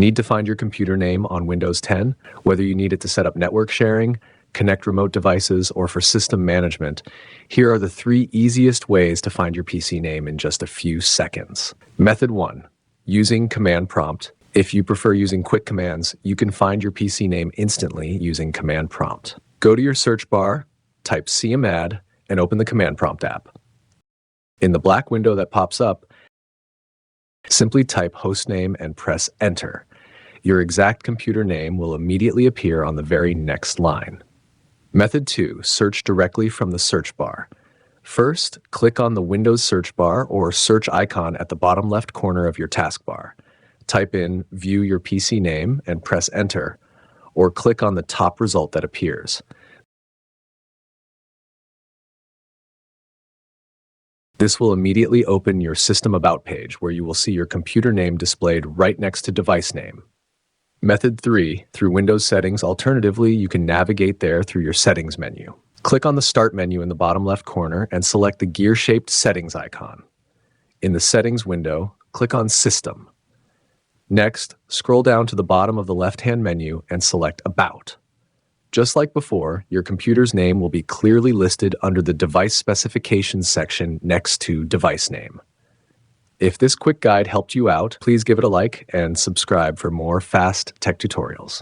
Need to find your computer name on Windows 10? Whether you need it to set up network sharing, connect remote devices, or for system management, here are the 3 easiest ways to find your PC name in just a few seconds. Method 1. Using command prompt. If you prefer using quick commands, you can find your PC name instantly using command prompt. Go to your search bar, type cmad, and open the command prompt app. In the black window that pops up, simply type hostname and press enter. Your exact computer name will immediately appear on the very next line. Method 2. Search directly from the search bar. First, click on the Windows search bar or search icon at the bottom left corner of your taskbar. Type in View Your PC Name and press enter, or click on the top result that appears. This will immediately open your System About page, where you will see your computer name displayed right next to device name. Method 3. Through Windows Settings. Alternatively, you can navigate there through your Settings menu. Click on the Start menu in the bottom left corner and select the gear-shaped Settings icon. In the Settings window, click on System. Next, scroll down to the bottom of the left-hand menu and select About. Just like before, your computer's name will be clearly listed under the Device Specifications section next to Device Name. If this quick guide helped you out, please give it a like and subscribe for more fast tech tutorials.